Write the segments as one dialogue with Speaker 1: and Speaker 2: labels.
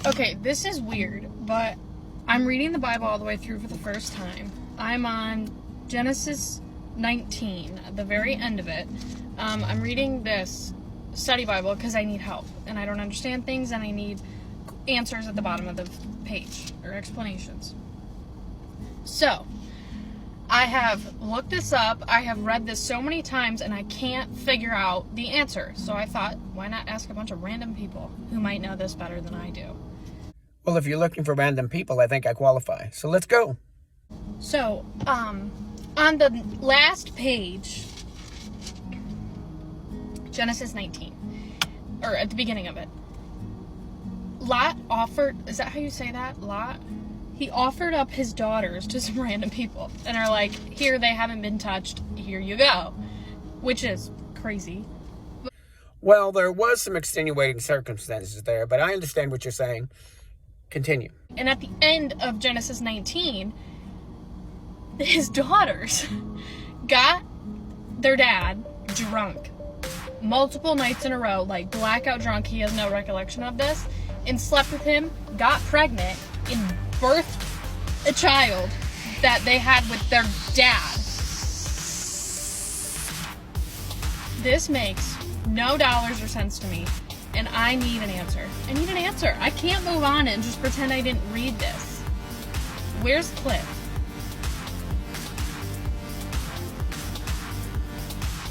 Speaker 1: Okay, this is weird, but I'm reading the Bible all the way through for the first time. I'm on Genesis 19, at the very end of it. I'm reading this study Bible because I need help, and I don't understand things, and I need answers at the bottom of the page, or explanations. So, I have looked this up, I have read this so many times, and I can't figure out the answer. So I thought, why not ask a bunch of random people who might know this better than I do?
Speaker 2: Well, if you're looking for random people, I think I qualify. So let's go.
Speaker 1: So, on the last page, Genesis 19, or at the beginning of it, Lot offered, is that how you say that? Lot? He offered up his daughters to some random people, and are like, here, they haven't been touched, here you go. Which is crazy.
Speaker 2: Well, there was some extenuating circumstances there, but I understand what you're saying. Continue.
Speaker 1: And at the end of Genesis 19, his daughters got their dad drunk multiple nights in a row, like blackout drunk, he has no recollection of this, and slept with him, got pregnant, and birthed a child that they had with their dad. This makes no dollars or cents to me, and I need an answer. I need an answer. I can't move on and just pretend I didn't read this. Where's Cliff?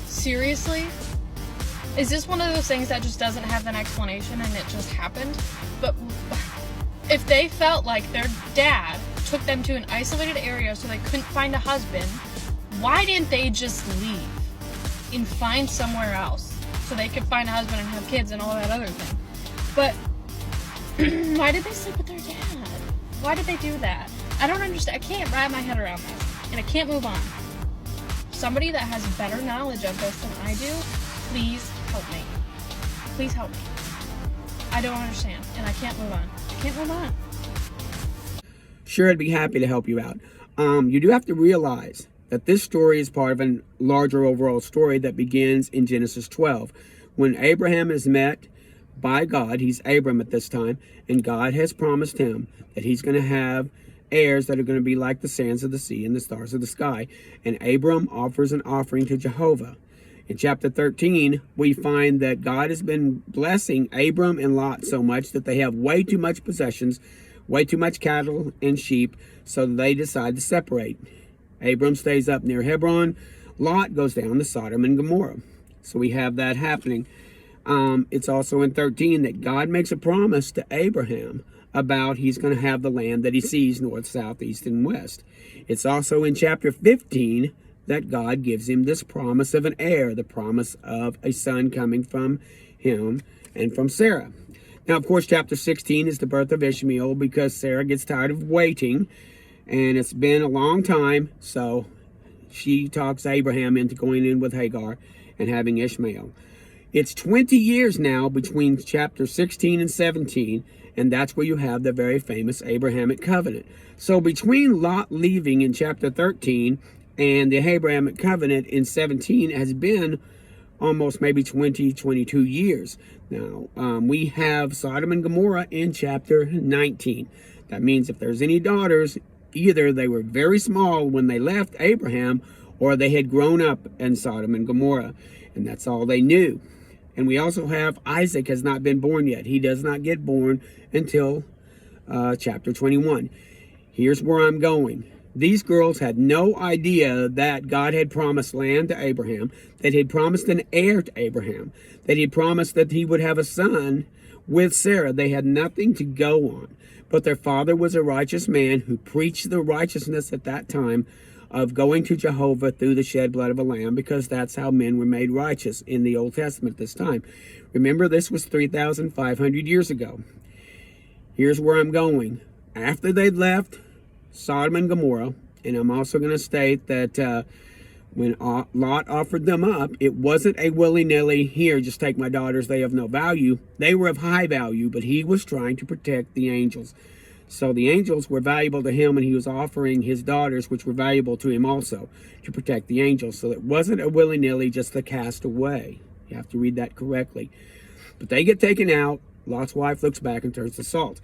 Speaker 1: Seriously? Is this one of those things that just doesn't have an explanation and it just happened? But if they felt like their dad took them to an isolated area so they couldn't find a husband, why didn't they just leave and find somewhere else so they could find a husband and have kids and all that other thing? But why did they sleep with their dad? Why did they do that? I don't understand. I can't wrap my head around this, and I can't move on. Somebody that has better knowledge of this than I do, please help me. Please help me. I don't understand, and I can't move on. I can't move on.
Speaker 2: Sure, I'd be happy to help you out. You do have to realize that this story is part of a larger overall story that begins in Genesis 12. When Abraham is met by God, he's Abram at this time, and God has promised him that he's going to have heirs that are going to be like the sands of the sea and the stars of the sky. And Abram offers an offering to Jehovah. In chapter 13, we find that God has been blessing Abram and Lot so much that they have way too much possessions, way too much cattle and sheep, so they decide to separate. Abram stays up near Hebron. Lot goes down to Sodom and Gomorrah. So we have that happening. It's also in 13 that God makes a promise to Abraham about he's going to have the land that he sees north, south, east, and west. It's also in chapter 15 that God gives him this promise of an heir, the promise of a son coming from him and from Sarah. Now, of course, chapter 16 is the birth of Ishmael because Sarah gets tired of waiting, and it's been a long time, so she talks Abraham into going in with Hagar and having Ishmael. It's 20 years now between chapter 16 and 17, and that's where you have the very famous Abrahamic covenant. So between Lot leaving in chapter 13 and the Abrahamic covenant in 17 has been almost maybe 22 years. Now, we have Sodom and Gomorrah in chapter 19. That means if there's any daughters, either they were very small when they left Abraham, or they had grown up in Sodom and Gomorrah, and that's all they knew. And we also have Isaac has not been born yet. He does not get born until chapter 21. Here's where I'm going. These girls had no idea that God had promised land to Abraham, that he had promised an heir to Abraham, that he had promised that he would have a son with Sarah. They had nothing to go on. But their father was a righteous man who preached the righteousness at that time of going to Jehovah through the shed blood of a lamb, because that's how men were made righteous in the Old Testament at this time. Remember, this was 3,500 years ago. Here's where I'm going. After they'd left Sodom and Gomorrah, and I'm also going to state that when Lot offered them up, it wasn't a willy-nilly, here, just take my daughters, they have no value. They were of high value, but he was trying to protect the angels. So the angels were valuable to him, and he was offering his daughters, which were valuable to him also, to protect the angels. So it wasn't a willy-nilly, just a cast away. You have to read that correctly. But they get taken out, Lot's wife looks back and turns to salt.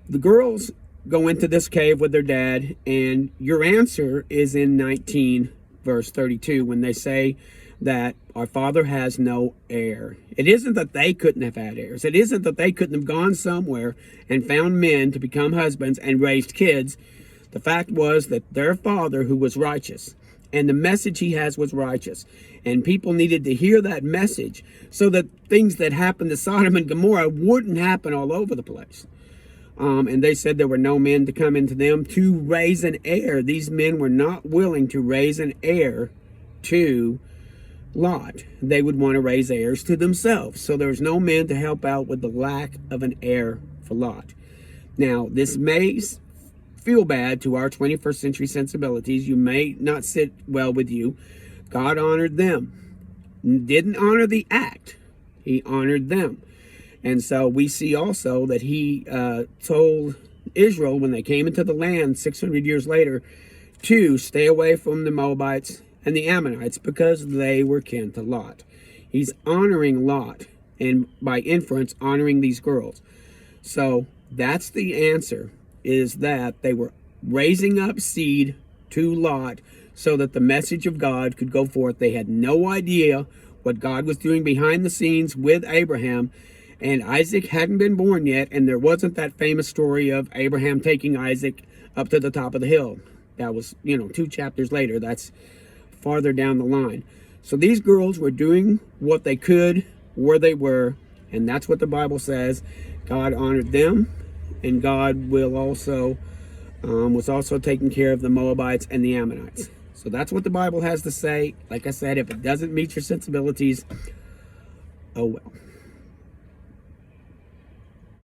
Speaker 2: The girls go into this cave with their dad, and your answer is in 19 verse 32 when they say that our father has no heir. It isn't that they couldn't have had heirs. It isn't that they couldn't have gone somewhere and found men to become husbands and raised kids. The fact was that their father, who was righteous, and the message he has was righteous, and people needed to hear that message so that things that happened to Sodom and Gomorrah wouldn't happen all over the place. And they said there were no men to come into them to raise an heir. These men were not willing to raise an heir to Lot. They would want to raise heirs to themselves. So there was no men to help out with the lack of an heir for Lot. Now, this may feel bad to our 21st century sensibilities. You may not sit well with you. God honored them. Didn't honor the act. He honored them. And so we see also that he told Israel when they came into the land 600 years later to stay away from the Moabites and the Ammonites because they were kin to Lot. He's honoring Lot and by inference honoring these girls. So that's the answer, is that they were raising up seed to Lot so that the message of God could go forth. They had no idea what God was doing behind the scenes with Abraham. And Isaac hadn't been born yet, and there wasn't that famous story of Abraham taking Isaac up to the top of the hill. That was, 2 chapters later. That's farther down the line. So these girls were doing what they could where they were, and that's what the Bible says. God honored them, and God will also was also taking care of the Moabites and the Ammonites. So that's what the Bible has to say. Like I said, if it doesn't meet your sensibilities, oh well.